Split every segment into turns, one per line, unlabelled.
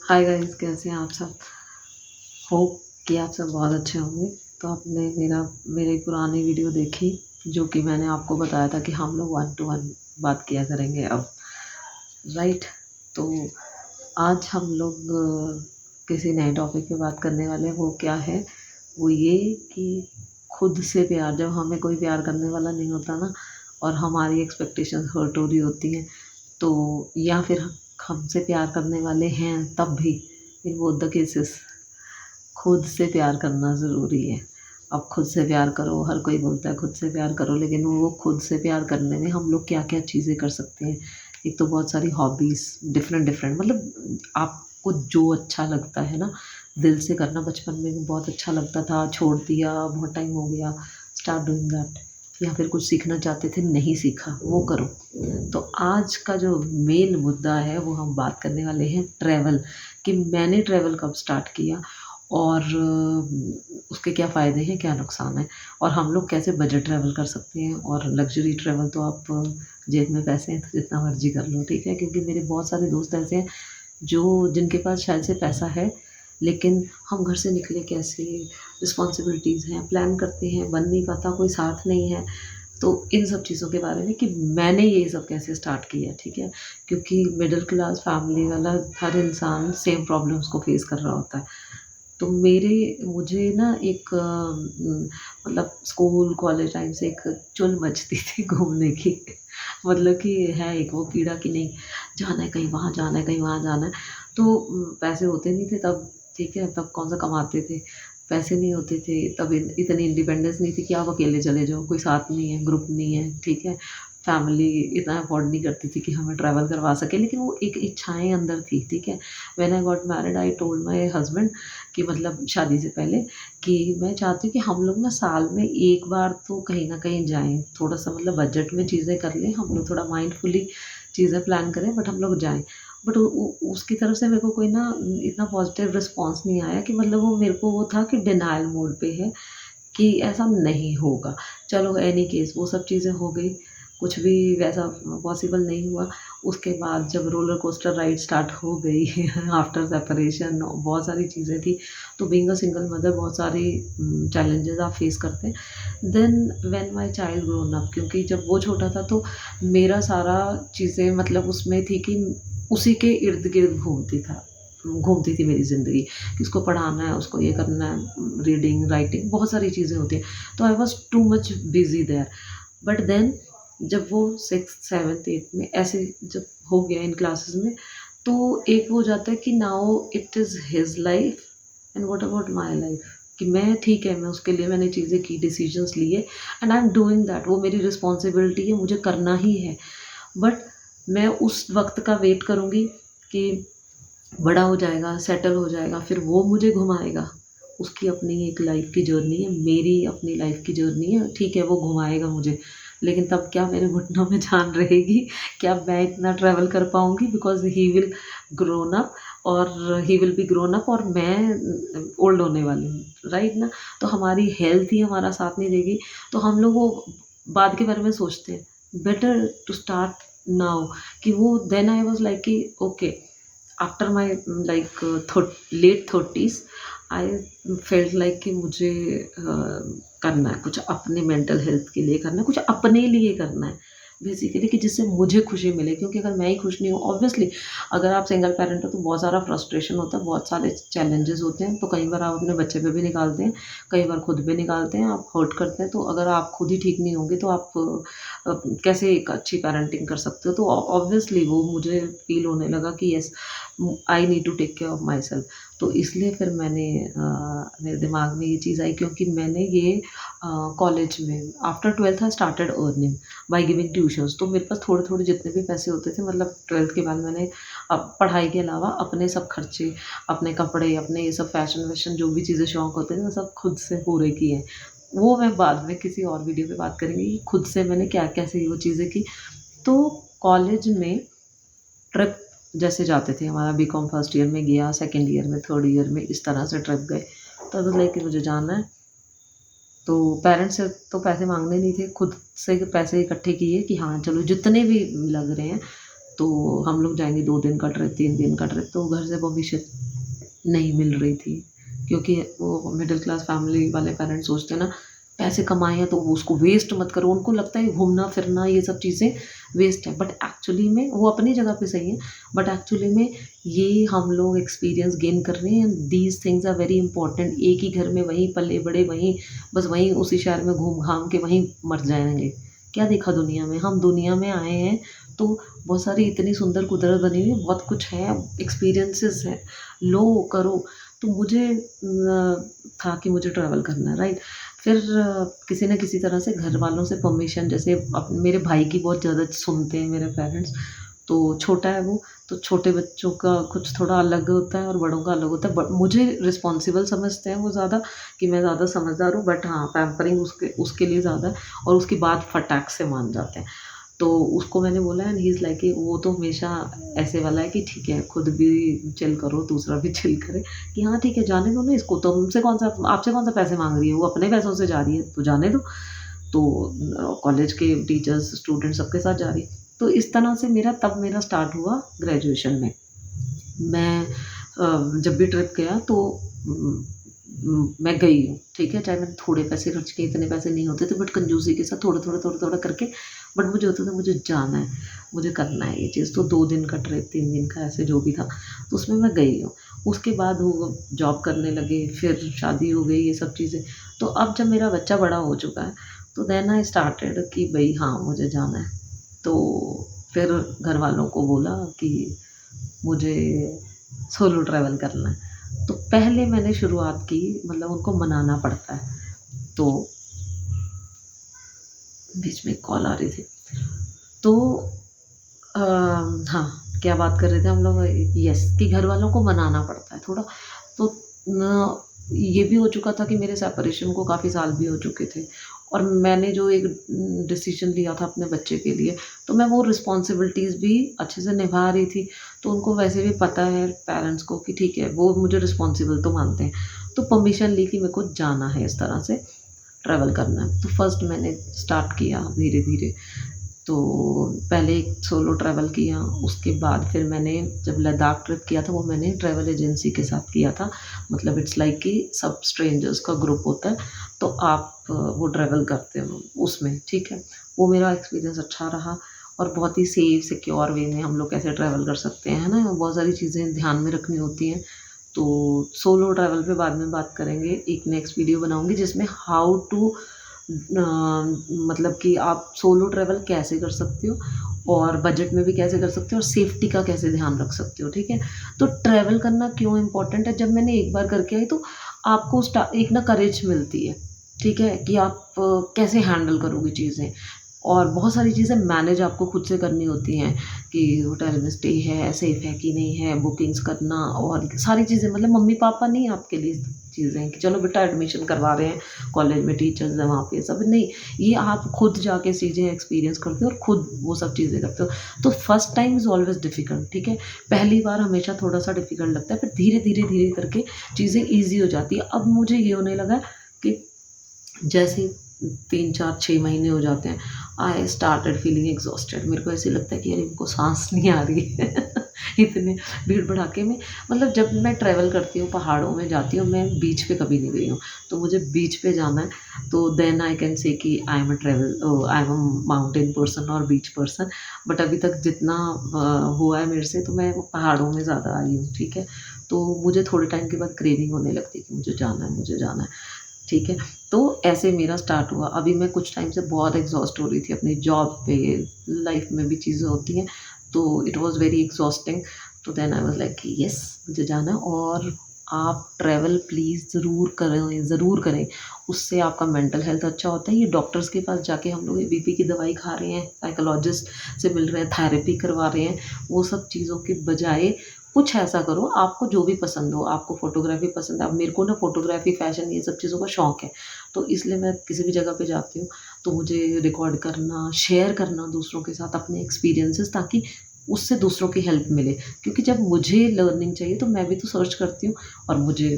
Hi guys, कैसे हैं आप सब। होप कि आप सब बहुत अच्छे होंगे। तो आपने मेरी पुरानी वीडियो देखी, जो कि मैंने आपको बताया था कि हम लोग 1 to 1 बात किया करेंगे अब, राइट। तो आज हम लोग किसी नए टॉपिक पे बात करने वाले हैं। वो क्या है? वो ये कि खुद से प्यार, जब हमें कोई प्यार करने वाला नहीं होता ना, और हमारी एक्सपेक्टेशंस हर्ट हो रही होती हैं, तो या फिर हमसे प्यार करने वाले हैं तब भी, इन बोथ द केसेस खुद से प्यार करना ज़रूरी है। अब खुद से प्यार करो, हर कोई बोलता है खुद से प्यार करो, लेकिन वो खुद से प्यार करने में हम लोग क्या क्या चीज़ें कर सकते हैं। एक तो बहुत सारी हॉबीज़, डिफरेंट डिफरेंट, मतलब आपको जो अच्छा लगता है ना, दिल से करना। बचपन में भी बहुत अच्छा लगता था, छोड़ दिया, बहुत टाइम हो गया, स्टार्ट डूइंग दैट। या फिर कुछ सीखना चाहते थे, नहीं सीखा, वो करो। तो आज का जो मेन मुद्दा है वो हम बात करने वाले हैं ट्रैवल, कि मैंने ट्रैवल कब स्टार्ट किया, और उसके क्या फ़ायदे हैं, क्या नुकसान है, और हम लोग कैसे बजट ट्रैवल कर सकते हैं। और लग्ज़री ट्रैवल तो आप जेब में पैसे हैं तो जितना मर्ज़ी कर लो, ठीक है। क्योंकि मेरे बहुत सारे दोस्त ऐसे हैं जो जिनके पास शायद से पैसा है, लेकिन हम घर से निकले कैसे, रिस्पॉन्सिबिलिटीज़ हैं, प्लान करते हैं, बन नहीं पाता, कोई साथ नहीं है। तो इन सब चीज़ों के बारे में कि मैंने ये सब कैसे स्टार्ट किया, ठीक है। क्योंकि मिडिल क्लास फैमिली वाला हर इंसान सेम प्रॉब्लम्स को फेस कर रहा होता है। तो मुझे ना एक मतलब स्कूल कॉलेज टाइम से एक चुल मचती थी घूमने की। मतलब कि है एक वो कीड़ा कि नहीं, जाना है कहीं, वहाँ जाना है कहीं, वहाँ जाना है। तो पैसे होते नहीं थे तब, ठीक है। तब कौन सा कमाते थे, पैसे नहीं होते थे तब, इतनी इंडिपेंडेंस नहीं थी कि आप अकेले चले जाओ, कोई साथ नहीं है, ग्रुप नहीं है, ठीक है। फैमिली इतना अफोर्ड नहीं करती थी कि हमें ट्रैवल करवा सके, लेकिन वो एक इच्छाएँ अंदर थी, ठीक है। When I got married, I told my husband कि मतलब शादी से पहले, कि मैं चाहती हूँ कि हम लोग ना साल में एक बार तो कहीं न कहीं जाएँ। थोड़ा-सा मतलब बजट में चीज़ें कर लें, हम लोग थोड़ा माइंडफुली चीज़ें प्लान करें, बट हम लोग जाएँ। बट उ उसकी तरफ से मेरे को कोई ना इतना पॉज़िटिव रिस्पॉन्स नहीं आया, कि मतलब वो मेरे को वो था कि डिनायल मोड पे है, कि ऐसा नहीं होगा। चलो एनी केस वो सब चीज़ें हो गई, कुछ भी वैसा पॉसिबल नहीं हुआ। उसके बाद जब रोलर कोस्टर राइड स्टार्ट हो गई आफ्टर सेपरेशन बहुत सारी चीज़ें थी। तो बीइंग अ सिंगल मदर बहुत सारी चैलेंजेस आप फेस करते हैं। Then when my child grown up, क्योंकि जब वो छोटा था तो मेरा सारा चीज़ें मतलब उसमें थी कि उसी के इर्द-गिर्द घूमती थी मेरी ज़िंदगी, कि उसको पढ़ाना है, उसको ये करना है, रीडिंग, राइटिंग, बहुत सारी चीज़ें होती हैं। तो I was too much busy there. But then जब वो 6th 7th 8th में ऐसे जब हो गया इन क्लासेस में, तो एक वो हो जाता है कि now it is his life and what about my life, कि मैं ठीक है, मैं उसके लिए मैंने चीज़ें की, डिसीज़न्स लिए, and I am doing that. वो मेरी रिस्पॉन्सिबिलिटी है, मुझे करना ही है। बट मैं उस वक़्त का वेट करूँगी कि बड़ा हो जाएगा, सेटल हो जाएगा, फिर वो मुझे घुमाएगा। उसकी अपनी एक लाइफ़ की जर्नी है, मेरी अपनी लाइफ़ की जर्नी है, ठीक है, वो घुमाएगा मुझे। लेकिन तब क्या मेरे घुटनों में जान रहेगी? क्या मैं इतना ट्रैवल कर पाऊँगी? Because he will grown up, और he will be grown up, और मैं ओल्ड होने वाली हूँ, राइट ना? तो हमारी हेल्थ ही हमारा साथ नहीं देगी, तो हम लोग वो बाद के बारे में सोचते हैं। बेटर टू स्टार्ट नाउ, कि वो देन आई वाज़ लाइक कि okay, after my like late 30s I felt like कि मुझे करना है कुछ अपने मेंटल हेल्थ के लिए, करना है कुछ अपने लिए, करना है बेसिकली, कि जिससे मुझे खुशी मिले। क्योंकि अगर मैं ही खुश नहीं हूँ, ऑब्वियसली अगर आप सिंगल पेरेंट हो तो बहुत सारा फ्रस्ट्रेशन होता है, बहुत सारे चैलेंजेस होते हैं। तो कई बार आप अपने बच्चे पे भी निकालते हैं, कई बार खुद पे निकालते हैं, आप हर्ट करते हैं। तो अगर आप खुद ही ठीक नहीं होंगे तो आप कैसे एक अच्छी पेरेंटिंग कर सकते हो। तो ऑब्वियसली वो मुझे फील होने लगा कि yes, I need to take care of myself. तो इसलिए फिर मेरे दिमाग में ये चीज़ आई, क्योंकि मैंने ये कॉलेज में after 12th I started earning by giving tuitions. तो मेरे पास थोड़े-थोड़े जितने भी पैसे होते थे, मतलब 12th के बाद मैंने पढ़ाई के अलावा अपने सब खर्चे, अपने कपड़े, अपने ये सब फ़ैशन-वैशन जो भी चीज़ें शौक होते थे, वो सब खुद से पूरे किए हैं। वो मैं बाद में किसी और वीडियो पे बात करेंगे कि खुद से मैंने क्या कैसे वो चीज़ें की। तो कॉलेज में ट्रिप जैसे जाते थे, हमारा बीकॉम फर्स्ट ईयर में गया, सेकंड ईयर में, थर्ड ईयर में, इस तरह से ट्रिप गए। तो आई वाज़ लाइक कि मुझे जाना है। तो पेरेंट्स से तो पैसे माँगने नहीं थे, खुद से पैसे इकट्ठे किए कि हाँ, चलो जितने भी लग रहे हैं, तो हम लोग जाएंगे 2 दिन का ट्रिप, 3 दिन का ट्रिप, तो घर से परमिशन नहीं मिल रही थी, क्योंकि वो मिडिल क्लास फैमिली वाले पेरेंट्स सोचते हैं ना, पैसे कमाए हैं तो वो उसको वेस्ट मत करो। उनको लगता है घूमना फिरना ये सब चीज़ें वेस्ट है, बट एक्चुअली में वो अपनी जगह पे सही है, बट एक्चुअली में ये हम लोग एक्सपीरियंस गेन कर रहे हैं। These things are very important. एक ही घर में वहीं पले बड़े, वहीं बस वहीं उसी शहर में घूम घाम के वहीं मर जाएंगे। क्या देखा दुनिया में? हम दुनिया में आए हैं तो बहुत सारी इतनी सुंदर कुदरत बनी हुई है, बहुत कुछ है, एक्सपीरियंसेस है, लो करो। तो मुझे था कि मुझे ट्रैवल करना है, राइट। फिर किसी न किसी तरह से घर वालों से परमिशन, जैसे मेरे भाई की बहुत ज़्यादा सुनते हैं मेरे पेरेंट्स, तो छोटा है वो, तो छोटे बच्चों का कुछ थोड़ा अलग होता है और बड़ों का अलग होता है। बट मुझे रिस्पॉन्सिबल समझते हैं वो ज़्यादा, कि मैं ज़्यादा समझदार हूँ, बट हाँ पैम्परिंग उसके उसके लिए ज़्यादा है, और उसकी बात फटाक से मान जाते हैं। तो उसको मैंने बोला एंड ही इज़ लाइक कि वो तो हमेशा ऐसे वाला है कि ठीक है, खुद भी चिल करो, दूसरा भी चिल करे, कि हाँ ठीक है, जाने दो ना इसको, तुमसे कौन सा, आपसे कौन सा पैसे मांग रही है, वो अपने पैसों से जा रही है तो जाने दो। तो कॉलेज के टीचर्स स्टूडेंट सबके साथ जा रही है। तो इस तरह से मेरा स्टार्ट हुआ ग्रेजुएशन में। मैं जब भी ट्रिप गया तो मैं गई हूँ, ठीक है, चाहे मैंने थोड़े पैसे खर्च किए, इतने पैसे नहीं होते थे, बट कंजूसी के साथ थोड़ा करके, बट मुझे होता था मुझे जाना है, मुझे करना है ये चीज़। तो 2 दिन का ट्रिप, 3 दिन का, ऐसे जो भी था, तो उसमें मैं गई हूँ। उसके बाद वो जॉब करने लगे, फिर शादी हो गई, ये सब चीज़ें। तो अब जब मेरा बच्चा बड़ा हो चुका है, तो देन आई स्टार्टेड कि भई हाँ, मुझे जाना है। तो फिर घर वालों को बोला कि मुझे सोलो ट्रैवल करना है। तो पहले मैंने शुरुआत की, मतलब उनको मनाना पड़ता है। तो बीच में एक कॉल आ रही थी। तो अ, हाँ, क्या बात कर रहे थे हम लोग? यस, कि घर वालों को मनाना पड़ता है थोड़ा। तो ये भी हो चुका था कि मेरे सेपरेशन को काफ़ी साल भी हो चुके थे, और मैंने जो एक डिसीजन लिया था अपने बच्चे के लिए, तो मैं वो रिस्पॉन्सिबिलिटीज़ भी अच्छे से निभा रही थी। तो उनको वैसे भी पता है पेरेंट्स को कि ठीक है, वो मुझे रिस्पॉन्सिबल तो मानते हैं। तो परमिशन ली कि मेरे को जाना है, इस तरह से ट्रैवल करना है। तो फर्स्ट मैंने स्टार्ट किया धीरे-धीरे। तो पहले एक सोलो ट्रैवल किया, उसके बाद फिर मैंने जब लद्दाख ट्रिप किया था, वो मैंने ट्रैवल एजेंसी के साथ किया था। मतलब इट्स लाइक कि सब स्ट्रेंजर्स का ग्रुप होता है, तो आप वो ट्रैवल करते हो उसमें, ठीक है। वो मेरा एक्सपीरियंस अच्छा रहा, और बहुत ही सेफ सिक्योर वे में हम लोग कैसे ट्रैवल कर सकते हैं, है ना? बहुत सारी चीज़ें ध्यान में रखनी होती हैं। तो सोलो ट्रैवल पे बाद में बात करेंगे, एक नेक्स्ट वीडियो बनाऊँगी जिसमें हाउ टू मतलब कि आप सोलो ट्रैवल कैसे कर सकते हो, और बजट में भी कैसे कर सकते हो, और सेफ्टी का कैसे ध्यान रख सकते हो, ठीक है। तो ट्रैवल करना क्यों इम्पोर्टेंट है? जब मैंने एक बार करके आई, तो आपको एक ना करेज मिलती है, ठीक है, कि आप कैसे हैंडल करोगे चीज़ें, और बहुत सारी चीज़ें मैनेज आपको खुद से करनी होती हैं, कि होटल में स्टे है, सेफ है कि नहीं है, बुकिंग्स करना, और सारी चीज़ें, मतलब मम्मी पापा नहीं आपके लिए चीज़ें हैं कि चलो बेटा एडमिशन करवा रहे हैं कॉलेज में, टीचर्स हैं वहाँ पे, सब नहीं। ये आप खुद जाके चीज़ें एक्सपीरियंस करते हो और खुद वो सब चीज़ें करते हो। तो first time is always difficult, ठीक है। पहली बार हमेशा थोड़ा-सा डिफ़िकल्ट लगता है, फिर धीरे करके चीज़ें ईज़ी हो जाती है। अब मुझे ये होने लगा कि जैसे 3, 4, 6 महीने हो जाते हैं, आई स्टार्टेड फीलिंग एग्जॉस्टेड। मेरे को ऐसे लगता है कि यार इनको साँस नहीं आ रही है इतने भीड़ भड़ाके में। मतलब जब मैं ट्रैवल करती हूँ, पहाड़ों में जाती हूँ, मैं बीच पे कभी नहीं गई हूँ, तो मुझे बीच पे जाना है, तो देन आई कैन से कि I am a mountain person और बीच पर्सन। बट अभी तक जितना हुआ है मेरे से, तो मैं पहाड़ों में ज़्यादा आई हूँ, ठीक है। तो मुझे थोड़े टाइम के बाद क्रेविंग होने लगती है कि मुझे जाना है, मुझे जाना है, ठीक है। तो ऐसे मेरा स्टार्ट हुआ। अभी मैं कुछ टाइम से बहुत एग्ज़ॉस्ट हो रही थी अपनी जॉब पे, लाइफ़ में भी चीज़ें होती हैं, तो इट वाज़ वेरी एग्ज़ॉस्टिंग। तो देन आई वाज़ लाइक कि येस, मुझे जाना है। और आप ट्रैवल प्लीज़ ज़रूर करें, ज़रूर करें। उससे आपका मेंटल हेल्थ अच्छा होता है। ये डॉक्टर्स के पास जाके हम लोग बीपी की दवाई खा रहे हैं, साइकोलॉजिस्ट से मिल रहे हैं, थेरेपी करवा रहे हैं, वो सब चीज़ों के बजाय कुछ ऐसा करो, आपको जो भी पसंद हो। आपको फ़ोटोग्राफ़ी पसंद है, अब मेरे को ना फ़ोटोग्राफ़ी, फ़ैशन, ये सब चीज़ों का शौक है। तो इसलिए मैं किसी भी जगह पे जाती हूँ, तो मुझे रिकॉर्ड करना, शेयर करना दूसरों के साथ अपने एक्सपीरियंसेस, ताकि उससे दूसरों की हेल्प मिले। क्योंकि जब मुझे लर्निंग चाहिए, तो मैं भी तो सर्च करती हूँ, और मुझे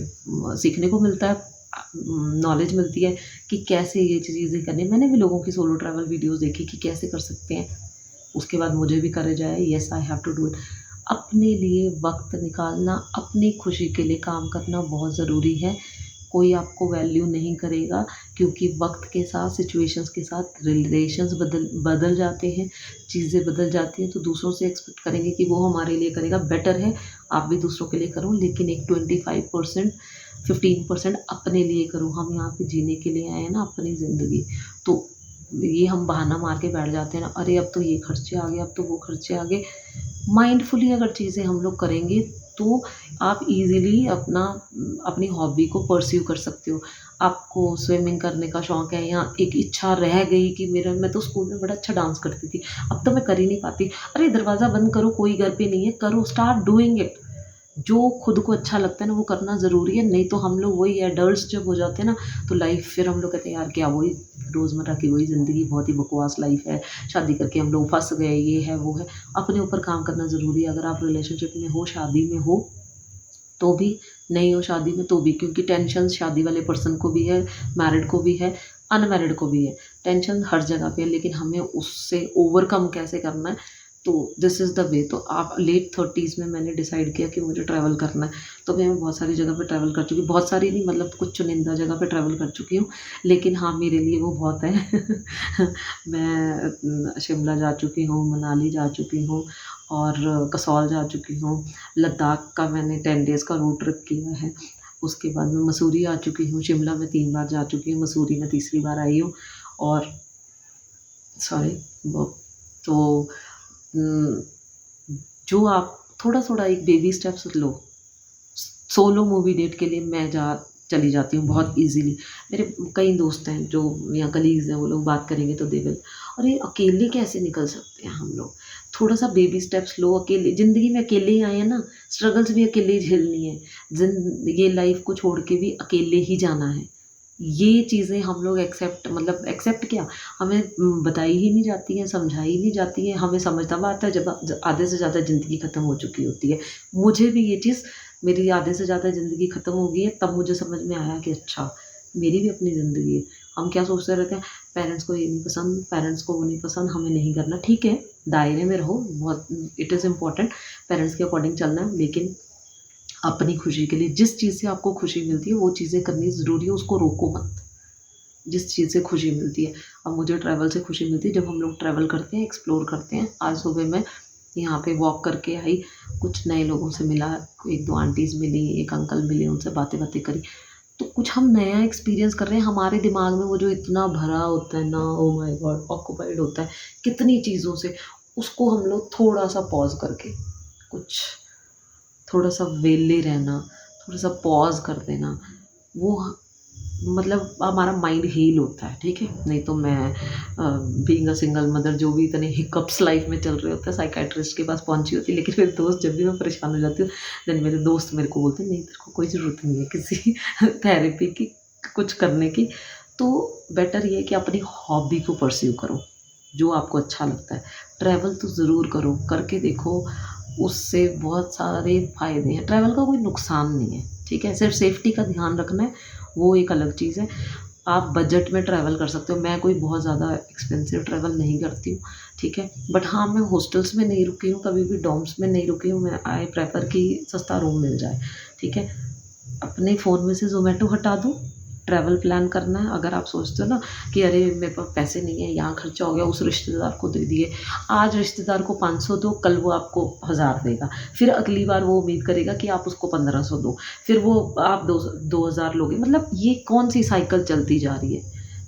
सीखने को मिलता है, नॉलेज मिलती है कि कैसे ये चीज़ें करनी है। मैंने भी लोगों की सोलो ट्रैवल वीडियोज़ देखी कि कैसे कर सकते हैं, उसके बाद मुझे भी करेज आया, yes I have to do it. अपने लिए वक्त निकालना, अपनी खुशी के लिए काम करना बहुत ज़रूरी है। कोई आपको वैल्यू नहीं करेगा, क्योंकि वक्त के साथ, सिचुएशंस के साथ रिलेशंस बदल जाते हैं, चीज़ें बदल जाती हैं। तो दूसरों से एक्सपेक्ट करेंगे कि वो हमारे लिए करेगा। बेटर है आप भी दूसरों के लिए करो, लेकिन एक 25% 15% अपने लिए करो। हम यहाँ पे जीने के लिए आए हैं ना, अपनी ज़िंदगी। तो ये हम बहाना मार के बैठ जाते हैं ना, अरे अब तो ये खर्चे आ गए, अब तो वो खर्चे आ गए। माइंडफुली अगर चीज़ें हम लोग करेंगे तो आप इजीली अपनी हॉबी को परस्यू कर सकते हो। आपको स्विमिंग करने का शौक है, या एक इच्छा रह गई कि मेरा, मैं तो स्कूल में बड़ा अच्छा डांस करती थी, अब तो मैं कर ही नहीं पाती। अरे दरवाज़ा बंद करो, कोई घर पे नहीं है, करो, स्टार्ट डूइंग इट। जो खुद को अच्छा लगता है ना वो करना ज़रूरी है। नहीं तो हम लोग वही एडल्ट्स जब हो जाते हैं ना, तो लाइफ फिर हम लोग कहते हैं यार क्या वही रोज़मर्रा की वही ज़िंदगी, बहुत ही बकवास लाइफ है, शादी करके हम लोग फंस गए, ये है वो है। अपने ऊपर काम करना ज़रूरी है। अगर आप रिलेशनशिप में हो, शादी में हो तो भी, नहीं हो शादी में तो भी, क्योंकि टेंशन शादी वाले पर्सन को भी है, मैरिड को भी है, अनमैरिड को भी है। टेंशन हर जगह पे है, लेकिन हमें उससे ओवरकम कैसे करना है, तो दिस इज़ द वे। तो आप लेट 30s में मैंने डिसाइड किया कि मुझे ट्रैवल करना है। तो मैं बहुत सारी जगह पे ट्रैवल कर चुकी हूँ, बहुत सारी नहीं, मतलब कुछ चुनिंदा जगह पे ट्रैवल कर चुकी हूँ, लेकिन हाँ मेरे लिए वो बहुत है। मैं शिमला जा चुकी हूँ, मनाली जा चुकी हूँ, और कसौल जा चुकी हूँ। लद्दाख का मैंने 10 डेज़ का रोड ट्रिप किया है। उसके बाद मैं मसूरी आ चुकी हूँ। शिमला में 3 बार जा चुकी हूँ, मसूरी में तीसरी बार आई हूँ। और सॉरी वो, तो उम, जो आप थोड़ा-थोड़ा एक बेबी स्टेप्स लो। सोलो मूवी डेट के लिए मैं जा चली जाती हूँ बहुत ईज़िली। मेरे कई दोस्त हैं जो, या कलीग्स हैं, वो लोग बात करेंगे तो दे विल, अरे अकेले कैसे निकल सकते हैं हम लोग? थोड़ा-सा बेबी स्टेप्स लो। अकेले ज़िंदगी में अकेले ही आए हैं ना, स्ट्रगल्स भी अकेले ही झेलनी है। ये लाइफ़ को छोड़ के भी अकेले ही जाना है। ये चीज़ें हम लोग एक्सेप्ट, मतलब एक्सेप्ट क्या, हमें बताई ही नहीं जाती हैं, समझाई नहीं जाती हैं। हमें समझ तब आता है जब आधे से ज़्यादा ज़िंदगी ख़त्म हो चुकी होती है। मुझे भी ये चीज़, मेरी आधे से ज़्यादा ज़िंदगी ख़त्म हो गई है, तब मुझे समझ में आया कि अच्छा, मेरी भी अपनी ज़िंदगी है। हम क्या सोचते रहते हैं, पेरेंट्स को ये नहीं पसंद, पेरेंट्स को वो नहीं पसंद, हमें नहीं करना। ठीक है, दायरे में रहो, बहुत इट इज़ इम्पोर्टेंट पेरेंट्स के अकॉर्डिंग चलना है, लेकिन अपनी खुशी के लिए, जिस चीज़ से आपको खुशी मिलती है वो चीज़ें करनी ज़रूरी है, उसको रोको मत। जिस चीज़ से खुशी मिलती है, अब मुझे ट्रैवल से खुशी मिलती है जब हम लोग ट्रैवल करते हैं, एक्सप्लोर करते हैं। आज सुबह मैं यहाँ पे वॉक करके आई, कुछ नए लोगों से मिला, 1-2 आंटीज़ मिली, एक अंकल मिले, उनसे बातें-वातें करी। तो कुछ हम नया एक्सपीरियंस कर रहे हैं। हमारे दिमाग में वो जो इतना भरा होता है ना, ओह माय गॉड, ऑक्यूपाइड होता है कितनी चीज़ों से, उसको हम लोग थोड़ा-सा पॉज़ करके, कुछ थोड़ा-सा वेले रहना, थोड़ा-सा पॉज़ कर देना, वो मतलब हमारा माइंड हील होता है, ठीक है? नहीं तो मैं बीइंग अ सिंगल मदर, जो भी इतने हिकअप्स लाइफ में चल रहे होते हैं, साइकियाट्रिस्ट के पास पहुँची होती, लेकिन मेरे दोस्त, जब भी मैं परेशान हो जाती हूँ, देन मेरे दोस्त मेरे को बोलते हैं, नहीं तेरे को कोई ज़रूरत नहीं है किसी थेरेपी की, कुछ करने की। तो बेटर ये है कि अपनी हॉबी को परस्यू करो, जो आपको अच्छा लगता है। ट्रैवल तो ज़रूर करो, करके देखो, उससे बहुत सारे फ़ायदे हैं। ट्रैवल का कोई नुकसान नहीं है, ठीक है? सिर्फ़ सेफ्टी का ध्यान रखना है, वो एक अलग चीज़ है। आप बजट में ट्रैवल कर सकते हो। मैं कोई बहुत ज़्यादा एक्सपेंसिव ट्रैवल नहीं करती हूँ, ठीक है? बट हाँ, मैं हॉस्टल्स में नहीं रुकी हूँ, कभी भी डॉर्म्स में नहीं रुकी हूँ। मैं आई प्रेफ़र कि सस्ता रूम मिल जाए, ठीक है? अपने फ़ोन में से ज़ोमैटो हटा दो, ट्रैवल प्लान करना है। अगर आप सोचते हो ना कि अरे मेरे पास पैसे नहीं है, यहाँ खर्चा हो गया, उस रिश्तेदार को दे दिए, आज रिश्तेदार को 500 दो, कल वो आपको 1000 देगा, फिर अगली बार वो उम्मीद करेगा कि आप उसको 1500 दो, फिर वो आप 2000 लोगे। मतलब ये कौन सी साइकिल चलती जा रही है?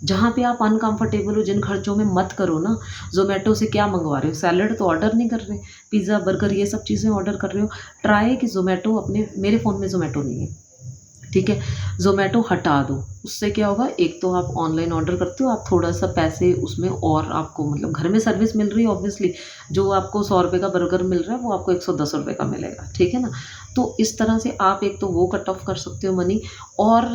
जहाँ पे आप अनकंफर्टेबल हो, जिन खर्चों में मत करो ना। ज़ोमैटो से क्या मंगवा रहे हो? सैलेड तो ऑर्डर नहीं कर रहे, पिज़्ज़ा, बर्गर, ये सब चीज़ें ऑर्डर कर रहे हो। ट्राई कि ज़ोमैटो, अपने, मेरे फ़ोन में ज़ोमैटो नहीं है, ठीक है? ज़ोमैटो हटा दो, उससे क्या होगा, एक तो आप ऑनलाइन ऑर्डर करते हो, आप थोड़ा-सा पैसे उसमें, और आपको मतलब घर में सर्विस मिल रही है ऑब्वियसली, जो आपको ₹100 का बर्गर मिल रहा है, वो आपको ₹110 का मिलेगा, ठीक है ना? तो इस तरह से आप एक तो वो कट ऑफ कर सकते हो मनी, और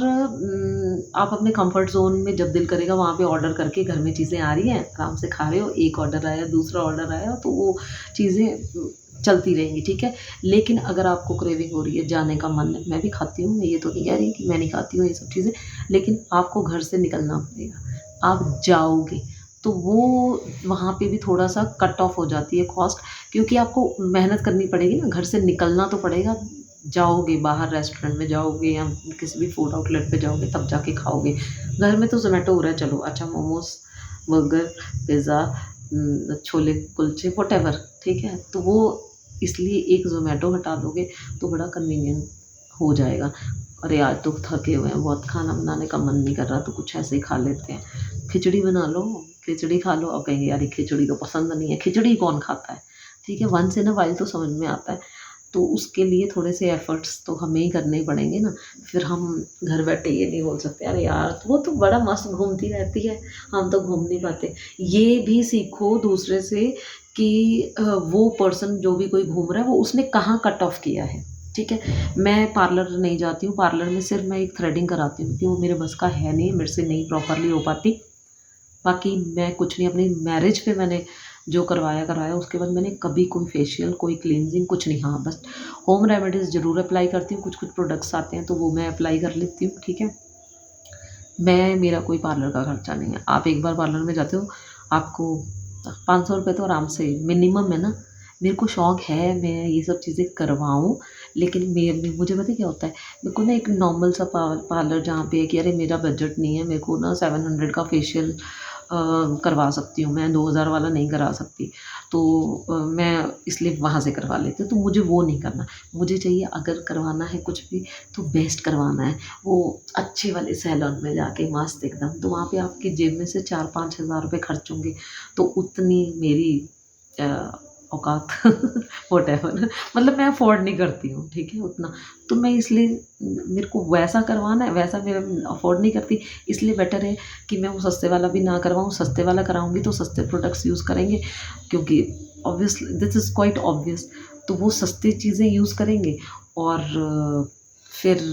आप अपने कम्फर्ट ज़ोन में जब दिल करेगा वहाँ पे ऑर्डर करके, घर में चीज़ें आ रही हैं, आराम से खा रहे हो, एक ऑर्डर आया, दूसरा ऑर्डर आया, तो वो चीज़ें चलती रहेंगी, ठीक है? लेकिन अगर आपको क्रेविंग हो रही है, जाने का मन है, मैं भी खाती हूँ, मैं ये तो नहीं कह रही कि मैं नहीं खाती हूँ ये सब चीज़ें, लेकिन आपको घर से निकलना पड़ेगा, आप जाओगे तो वो वहाँ पे भी थोड़ा सा कट ऑफ हो जाती है कॉस्ट, क्योंकि आपको मेहनत करनी पड़ेगी ना, घर से निकलना तो पड़ेगा, जाओगे बाहर रेस्टोरेंट में जाओगे या किसी भी फूड आउटलेट पे जाओगे तब जाके खाओगे। घर में तो ज़ोमैटो हो रहा है, चलो अच्छा momos, burger, pizza, chole kulche whatever, ठीक है, तो वो इसलिए एक ज़ोमैटो हटा दोगे तो बड़ा कन्वीनियंट हो जाएगा। अरे आज तो थके हुए हैं बहुत, खाना बनाने का मन नहीं कर रहा, तो कुछ ऐसे ही खा लेते हैं, खिचड़ी बना लो, खिचड़ी खा लो। अब कहेंगे यार ये खिचड़ी तो पसंद नहीं है, खिचड़ी कौन खाता है, ठीक है, वंस इन अ वाइल तो समझ में आता है। तो उसके लिए थोड़े से एफर्ट्स तो हमें ही करने ही पड़ेंगे ना। फिर हम घर बैठे ये नहीं बोल सकते अरे यार वो तो बड़ा मस्त घूमती रहती है, हम तो घूम नहीं पाते। ये भी सीखो दूसरे से कि वो पर्सन जो भी कोई घूम रहा है वो उसने कहाँ कट ऑफ किया है, ठीक है। मैं पार्लर नहीं जाती हूँ, पार्लर में सिर्फ मैं एक थ्रेडिंग कराती हूँ क्योंकि वो मेरे बस का है नहीं, मेरे से नहीं प्रॉपरली हो पाती। बाकी मैं कुछ नहीं, अपनी मैरिज पे मैंने जो करवाया, उसके बाद मैंने कभी कोई फेशियल, कोई क्लींजिंग कुछ नहीं। हाँ बस होम रेमेडीज़ ज़रूर अप्लाई करती हूँ, कुछ प्रोडक्ट्स आते हैं तो वो मैं अप्लाई कर लेती हूँ, ठीक है। मेरा कोई पार्लर का खर्चा नहीं है। आप एक बार पार्लर में जाते हो आपको 500 रुपये तो आराम से मिनिमम है ना। मेरे को शौक़ है मैं ये सब चीज़ें करवाऊँ, लेकिन मुझे पता है क्या होता है, मेरे को ना एक नॉर्मल सा पार्लर जहाँ पे है कि अरे मेरा बजट नहीं है, मेरे को ना 700 का फेशियल करवा सकती हूँ मैं, 2000 वाला नहीं करा सकती, तो मैं इसलिए वहाँ से करवा लेती हूँ। तो मुझे वो नहीं करना, मुझे चाहिए अगर करवाना है कुछ भी तो बेस्ट करवाना है, वो अच्छे वाले सैलून में जाके मस्त एकदम। तो वहाँ पे आपकी जेब में से 4-5 हज़ार रुपये खर्च होंगे, तो उतनी मेरी औकात व्हाटएवर मतलब मैं अफोर्ड नहीं करती हूँ, ठीक है, उतना। तो मैं इसलिए मेरे को वैसा करवाना है, वैसा मेरा अफोर्ड नहीं करती, इसलिए बेटर है कि मैं वो सस्ते वाला भी ना करवाऊँ। सस्ते वाला कराऊँगी तो सस्ते प्रोडक्ट्स यूज़ करेंगे, क्योंकि obviously this is quite obvious, तो वो सस्ती चीज़ें यूज़ करेंगे और फिर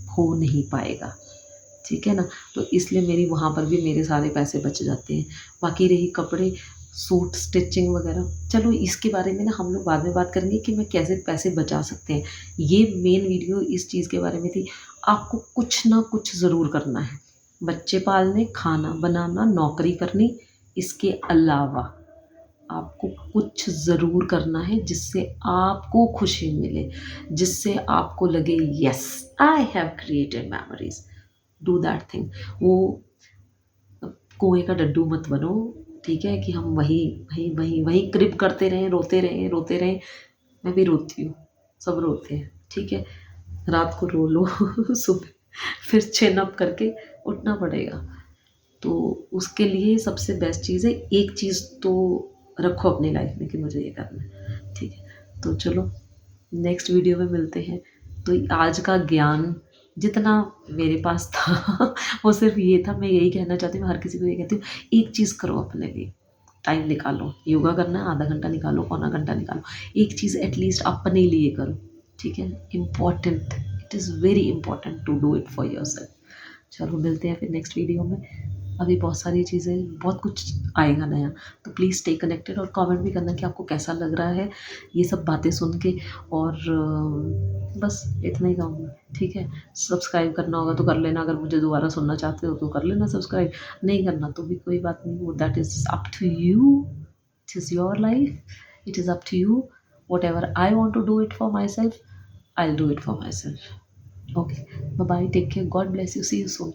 हो नहीं पाएगा, ठीक है ना। तो इसलिए मेरी वहाँ पर भी मेरे सारे पैसे बच जाते हैं। बाकी रही कपड़े, सूट स्टिचिंग वगैरह, चलो इसके बारे में ना हम लोग बाद में बात करेंगे कि मैं कैसे पैसे बचा सकते हैं। ये मेन वीडियो इस चीज़ के बारे में थी। आपको कुछ ना कुछ ज़रूर करना है, बच्चे पालने, खाना बनाना, नौकरी करनी, इसके अलावा आपको कुछ ज़रूर करना है जिससे आपको खुशी मिले, जिससे आपको लगे yes I have created memories, do that thing. वो कुएं का डड्डू मत बनो, ठीक है, कि हम वही क्रिप करते रहें, रोते रहें। मैं भी रोती हूँ, सब रोते हैं, ठीक है, रात को रो लो सुबह फिर चेन अप करके उठना पड़ेगा। तो उसके लिए सबसे बेस्ट चीज़ है, एक चीज़ तो रखो अपनी लाइफ में कि मुझे ये करना है, ठीक है। तो चलो नेक्स्ट वीडियो में मिलते हैं। तो आज का ज्ञान जितना मेरे पास था वो सिर्फ ये था। मैं यही कहना चाहती हूँ, मैं हर किसी को ये कहती हूँ, एक चीज़ करो अपने लिए, टाइम निकालो, योगा करना है आधा घंटा निकालो, पौना घंटा निकालो, एक चीज़ एटलीस्ट अपने लिए करो, ठीक है। Important, it is very important to do it for yourself. चलो मिलते हैं फिर नेक्स्ट वीडियो में। अभी बहुत सारी चीज़ें, बहुत कुछ आएगा नया, तो प्लीज़ स्टे कनेक्टेड और कमेंट भी करना कि आपको कैसा लग रहा है ये सब बातें सुन के। और बस इतना ही कहूँगी, ठीक है। सब्सक्राइब करना होगा तो कर लेना, अगर मुझे दोबारा सुनना चाहते हो तो कर लेना सब्सक्राइब, नहीं करना तो भी कोई बात नहीं, वो that is up to you, it is your life, it is up to you. Whatever I want to do it for myself, I will do it for myself. Okay, bye bye, take care, God bless you, see you soon.